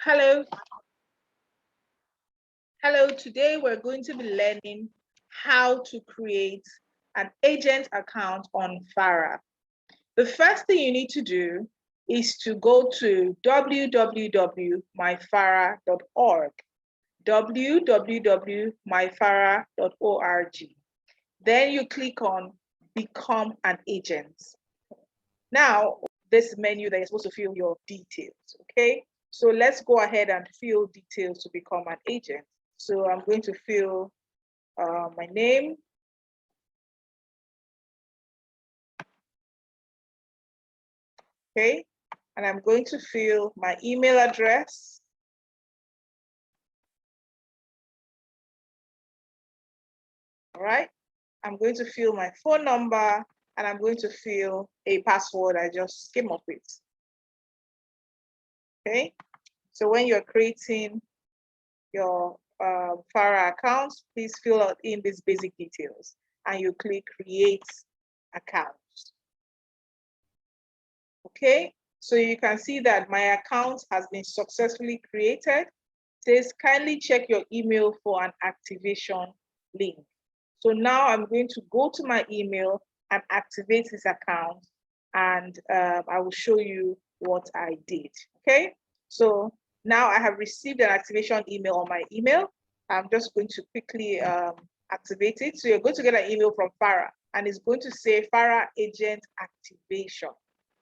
Hello. Hello, today we're going to be learning how to create an agent account on Fara. The first thing you need to do is to go to www.myfara.org, www.myfara.org. Then you click on Become an Agent. Now, this menu that you're supposed to fill your details, okay? So let's go ahead and fill details to become an agent. So I'm going to fill my name. Okay, and I'm going to fill my email address. All right, I'm going to fill my phone number, and I'm going to fill a password I just came up with. Okay, so when you're creating your Fara account, please fill out in these basic details and you click create account. Okay, so you can see that my account has been successfully created. It says kindly check your email for an activation link. So now I'm going to go to my email and activate this account, and I will show you what I did. Okay, so now I have received an activation email on my email. I'm just going to quickly activate it. So you're going to get an email from Fara, and it's going to say Fara agent activation.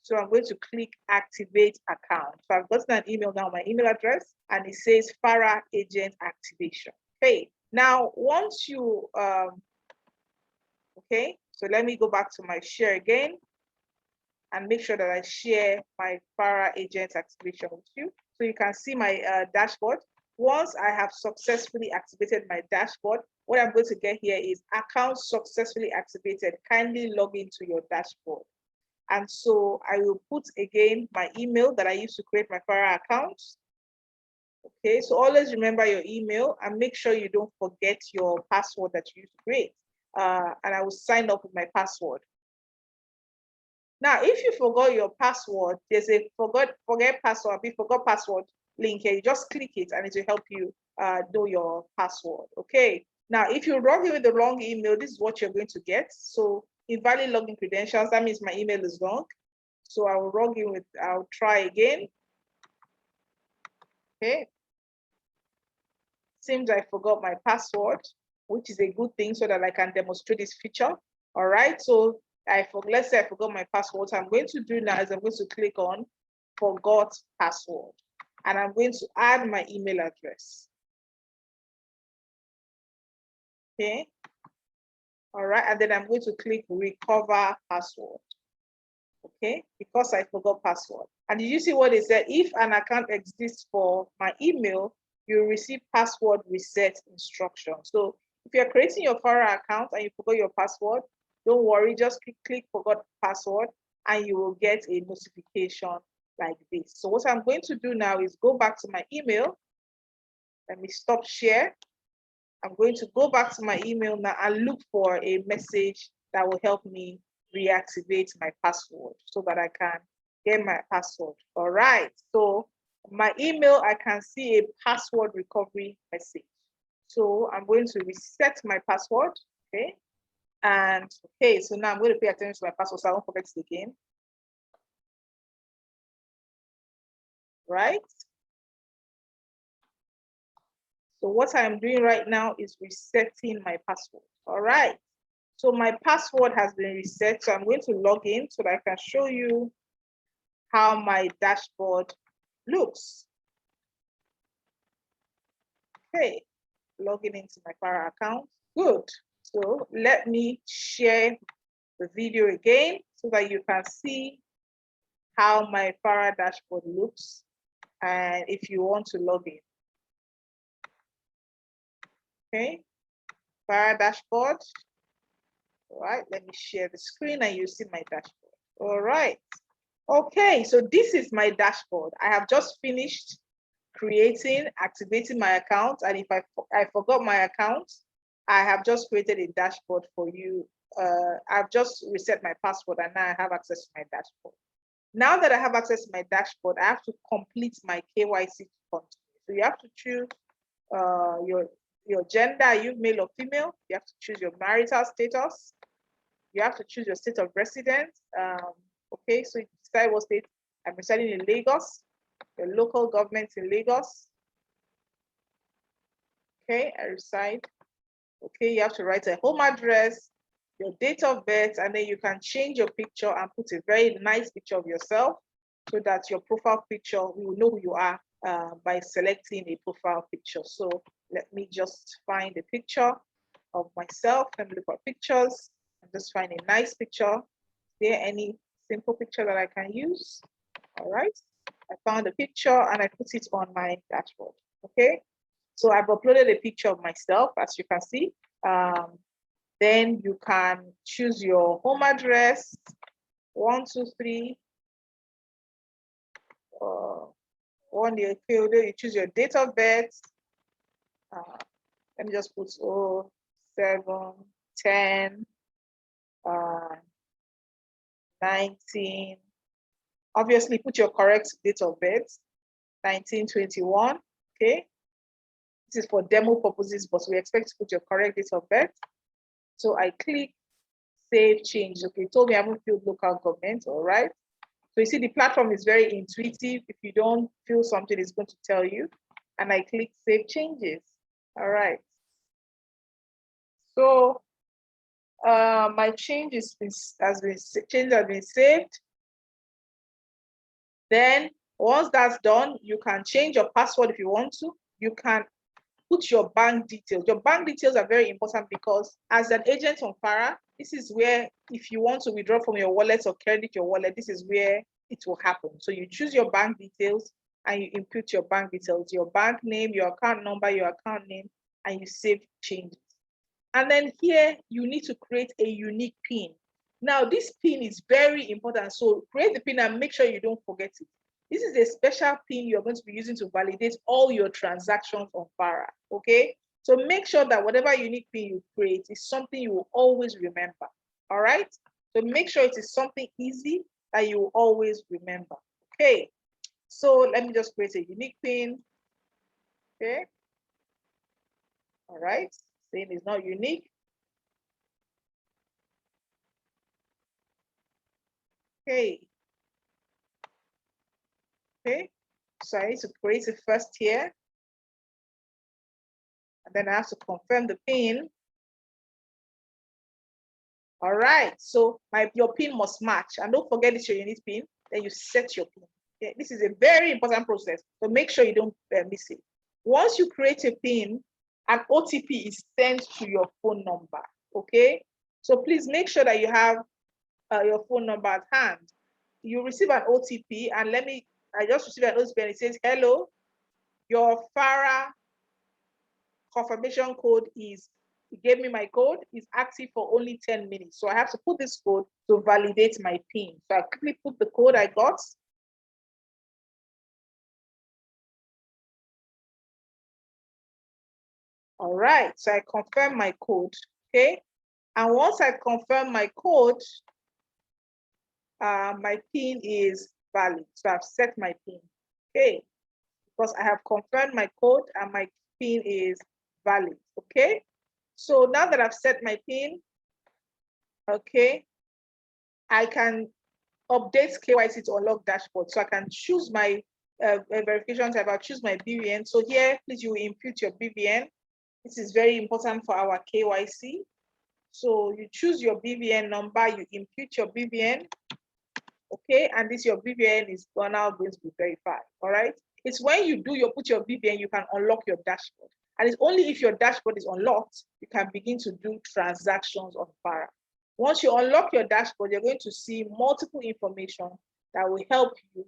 So I'm going to click activate account. So I've gotten an email now, my email address, and it says Fara agent activation. Okay, now once you, okay, so let me go back to my share again and make sure that I share my Fara agent activation with you. So you can see my dashboard. Once I have successfully activated my dashboard, what I'm going to get here is account successfully activated. Kindly log into your dashboard. And so I will put again my email that I used to create my Fara account. Okay, so always remember your email and make sure you don't forget your password that you used to create. And I will sign up with my password. Now, if you forgot your password, there's a forget password, forgot password link here. You just click it and it will help you know your password. Okay. Now, if you log in with the wrong email, this is what you're going to get. So invalid login credentials, that means my email is wrong. So I will log in with, I'll try again. Okay. Seems I forgot my password, which is a good thing so that I can demonstrate this feature. All right. So let's say I forgot my password. What I'm going to do now is I'm going to click on forgot password, and I'm going to add my email address. Okay. All right, and then I'm going to click recover password. Okay, because I forgot password. And did you see what it said? If an account exists for my email, you'll receive password reset instruction. So if you're creating your Fara account and you forgot your password, don't worry, just click forgot password and you will get a notification like this. So what I'm going to do now is go back to my email. Let me stop share. I'm going to go back to my email now and look for a message that will help me reactivate my password so that I can get my password. All right, so my email, I can see a password recovery message. So I'm going to reset my password, okay? And okay, so now I'm going to pay attention to my password so I won't forget it again. Right? So what I'm doing right now is resetting my password. All right. So my password has been reset. So I'm going to log in so that I can show you how my dashboard looks. Okay, logging into my Fara account. Good. So let me share the video again so that you can see how my Fara dashboard looks and if you want to log in. Okay, Fara dashboard. All right, let me share the screen and you see my dashboard. All right. Okay, so this is my dashboard. I have just finished activating my account. And if I forgot my account, I have just created a dashboard for you. I've just reset my password and now I have access to my dashboard. Now that I have access to my dashboard, I have to complete my KYC to continue. So you have to choose your gender. Are you male or female? You have to choose your marital status. You have to choose your state of residence. Okay, so you decide what state. I'm residing in Lagos, your local government in Lagos. Okay, I reside. Okay, you have to write a home address, your date of birth, and then you can change your picture and put a very nice picture of yourself so that your profile picture, we will know who you are by selecting a profile picture. So let me just find a picture of myself. Let me look at pictures and just find a nice picture. Is there any simple picture that I can use? All right, I found a picture and I put it on my dashboard. Okay, so I've uploaded a picture of myself, as you can see. Then you can choose your home address, 123. You choose your date of birth. Let me just put 07, 10, 19. Obviously, put your correct date of birth, 1921. Okay. This is for demo purposes, but we expect to put your correct date of birth. So I click save change. Okay, it told me I haven't filled local government. All right. So you see the platform is very intuitive. If you don't feel something, it's going to tell you. And I click save changes. All right. So my change has been saved. Then once that's done, you can change your password if you want to. You can put your bank details. Your bank details are very important because as an agent on Fara, this is where if you want to withdraw from your wallet or credit your wallet, this is where it will happen. So you choose your bank details and you input your bank details, your bank name, your account number, your account name, and you save changes. And then here you need to create a unique PIN. Now this PIN is very important. So create the PIN and make sure you don't forget it. This is a special PIN you're going to be using to validate all your transactions on Fara, okay? So make sure that whatever unique PIN you create is something you will always remember, all right? So make sure it is something easy that you will always remember, okay? So let me just create a unique PIN, okay? All right, saying it's not unique. Okay. Okay, so I need to create it first here. And then I have to confirm the PIN. All right, so your PIN must match. And don't forget it's your unique PIN. Then you set your PIN. Okay, this is a very important process. So make sure you don't miss it. Once you create a PIN, an OTP is sent to your phone number. Okay, so please make sure that you have your phone number at hand. You receive an OTP, and I just received an OTP and it says, hello, your Fara confirmation code is, he gave me my code, is active for only 10 minutes. So I have to put this code to validate my PIN. So I quickly put the code I got. All right, so I confirm my code, okay? And once I confirm my code, my PIN is valid. So I've set my PIN, okay? Because I have confirmed my code and my PIN is valid, okay? So now that I've set my PIN, okay, I can update KYC to unlock dashboard. So I can choose my verification type. I'll choose my BVN. So here, please, you input your BVN. This is very important for our KYC. So you choose your BVN number, you input your BVN, okay, and this your BVN is now going to be verified. All right. It's when you put your BVN, you can unlock your dashboard. And it's only if your dashboard is unlocked, you can begin to do transactions on Fara. Once you unlock your dashboard, you're going to see multiple information that will help you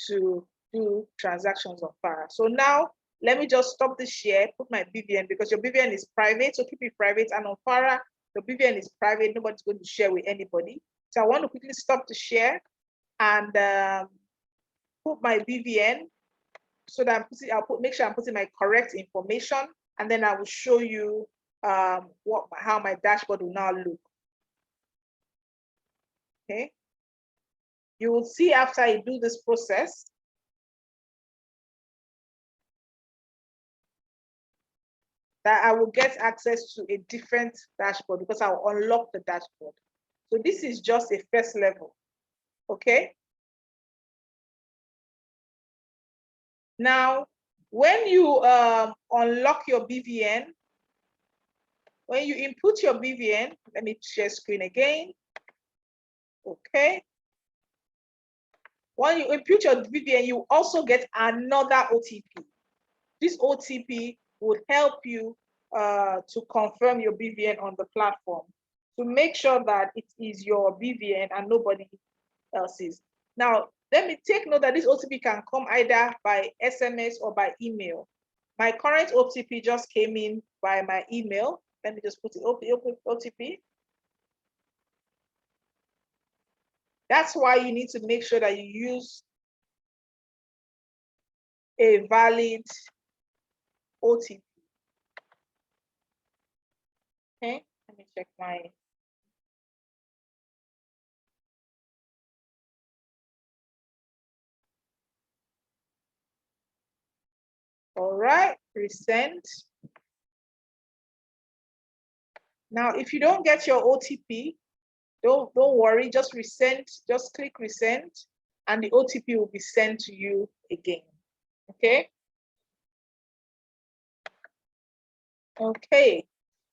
to do transactions on Fara. So now, let me just stop the share, put my BVN, because your BVN is private, so keep it private. And on Fara, the BVN is private, nobody's going to share with anybody. So I want to quickly stop the share and put my BVN so that make sure I'm putting my correct information, and then I will show you how my dashboard will now look. Okay. You will see after I do this process, that I will get access to a different dashboard because I will unlock the dashboard. So this is just a first level, okay? Now, when you unlock your BVN, when you input your BVN, let me share screen again, okay? When you input your BVN, you also get another OTP. This OTP would help you to confirm your BVN on the platform to make sure that it is your BVN and nobody else's. Now, let me take note that this OTP can come either by SMS or by email. My current OTP just came in by my email. Let me just put it OTP. That's why you need to make sure that you use a valid OTP. Okay, let me check my. All right, resend. Now, if you don't get your OTP, don't worry, just resend, just click resend, and the OTP will be sent to you again. Okay. Okay.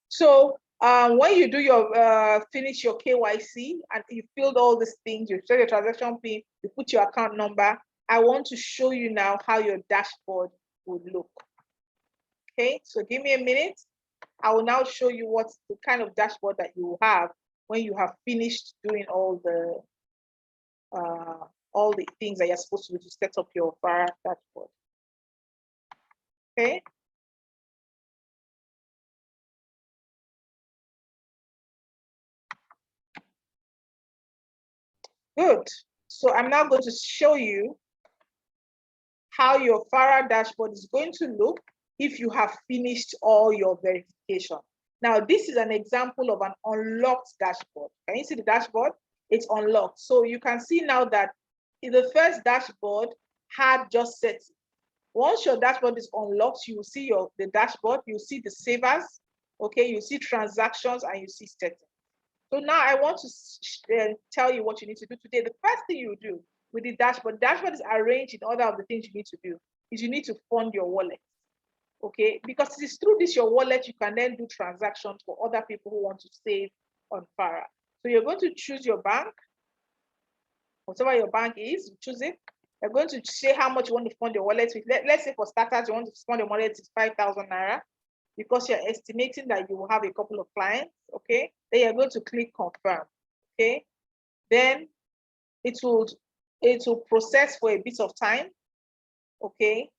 So when you do your finish your KYC and you filled all these things, you set your transaction PIN, you put your account number. I want to show you now how your dashboard would look. Okay, so give me a minute. I will now show you what's the kind of dashboard that you will have when you have finished doing all the things that you're supposed to do to set up your Fara dashboard. Okay. Good. So I'm now going to show you how your Fara dashboard is going to look if you have finished all your verification. Now, this is an example of an unlocked dashboard. Can you see the dashboard? It's unlocked. So you can see now that in the first dashboard had just settings. Once your dashboard is unlocked, you will see the dashboard, you see the savers, okay, you see transactions, and you see settings. So now I want to tell you what you need to do today. The first thing you do with the dashboard is arranged in order of the things you need to do, is you need to fund your wallet, okay? Because it is through this, your wallet, you can then do transactions for other people who want to save on Fara. So you're going to choose your bank, whatever your bank is, you choose it. You're going to say how much you want to fund your wallet with. Let's say for starters, you want to fund your wallet with 5,000 Naira because you're estimating that you will have a couple of clients, okay? Then you're going to click confirm, okay? Then it will process for a bit of time, okay?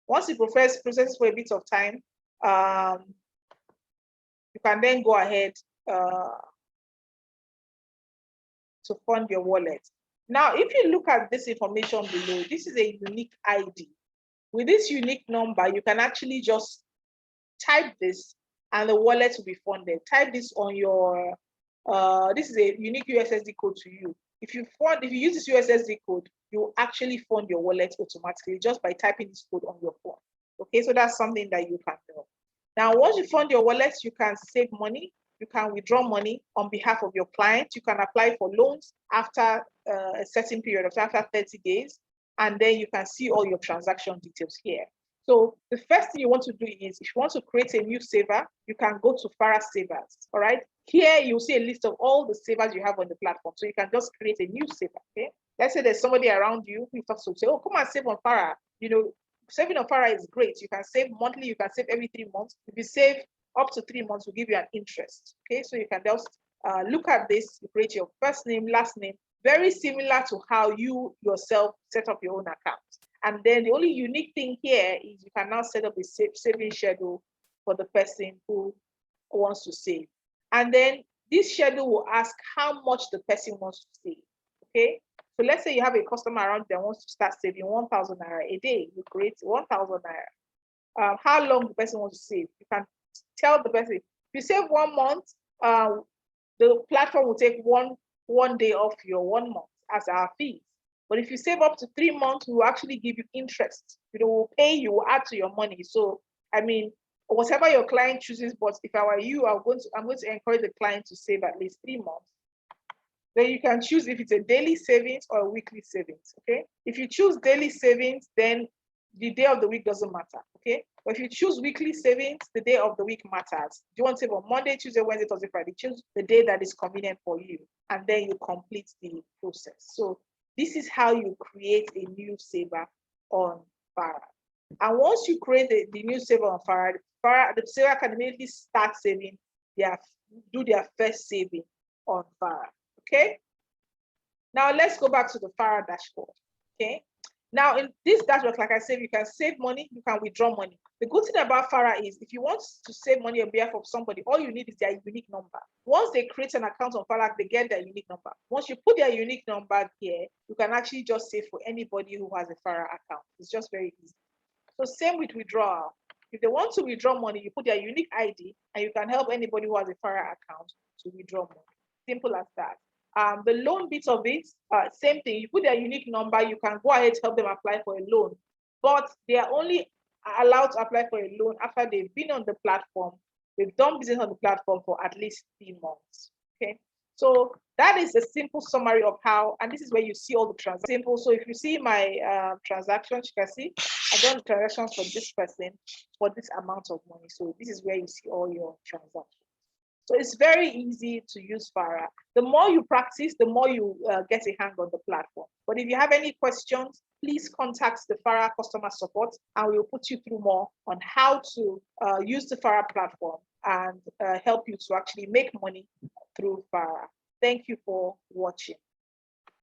Once it processes for a bit of time, you can then go ahead to fund your wallet. Now, if you look at this information below, this is a unique ID. With this unique number, you can actually just type this and the wallet will be funded. Type this on your, this is a unique USSD code to you. If you use this USSD code, you will actually fund your wallet automatically just by typing this code on your phone. Okay, so that's something that you can do. Now, once you fund your wallet, you can save money, you can withdraw money on behalf of your client, you can apply for loans after a certain period of time, after 30 days, and then you can see all your transaction details here. So the first thing you want to do is, if you want to create a new saver, you can go to Fara Savers, all right? Here, you'll see a list of all the savers you have on the platform. So you can just create a new saver, okay? Let's say there's somebody around you who talks to say, oh, come and save on Fara. You know, saving on Fara is great. You can save monthly, you can save every 3 months. If you save up to 3 months, we'll give you an interest, okay? So you can just look at this, you create your first name, last name, very similar to how you yourself set up your own account. And then the only unique thing here is you can now set up a saving schedule for the person who wants to save. And then this schedule will ask how much the person wants to save, okay? So let's say you have a customer around that wants to start saving 1,000 Naira a day. You create 1,000 Naira. How long the person wants to save? You can tell the person, if you save 1 month, the platform will take one day off your 1 month as our fees. But if you save up to 3 months, we will actually give you interest. You know, we'll pay you, we'll add to your money. So I mean, whatever your client chooses, but if I were you, I'm going to encourage the client to save at least 3 months. Then you can choose if it's a daily savings or a weekly savings, okay? If you choose daily savings, then the day of the week doesn't matter, okay? But if you choose weekly savings, the day of the week matters. Do you want to save on Monday, Tuesday, Wednesday, Thursday, Friday? Choose the day that is convenient for you, and then you complete the process. So this is how you create a new saver on Fara. And once you create the new saver on Fara, the saver can immediately start saving, do their first saving on Fara. Okay. Now let's go back to the Fara dashboard. Okay. Now in this dashboard, like I said, you can save money, you can withdraw money. The good thing about Fara is if you want to save money on behalf of somebody, all you need is their unique number. Once they create an account on Fara, they get their unique number. Once you put their unique number here, you can actually just save for anybody who has a Fara account. It's just very easy. So same with withdrawal. If they want to withdraw money, you put their unique ID and you can help anybody who has a Fara account to withdraw money. Simple as that. The loan bit of it, same thing. You put their unique number, you can go ahead to help them apply for a loan. But they are only allowed to apply for a loan after they've been on the platform, they've done business on the platform for at least 3 months. Okay. So that is a simple summary of how, and this is where you see all the transactions. Simple. So if you see my transactions, you can see I've done transactions for this person for this amount of money. So this is where you see all your transactions. So it's very easy to use Fara. The more you practice, the more you get a hang on the platform. But if you have any questions, please contact the Fara customer support and we'll put you through more on how to use the Fara platform and help you to actually make money through Fara. Thank you for watching.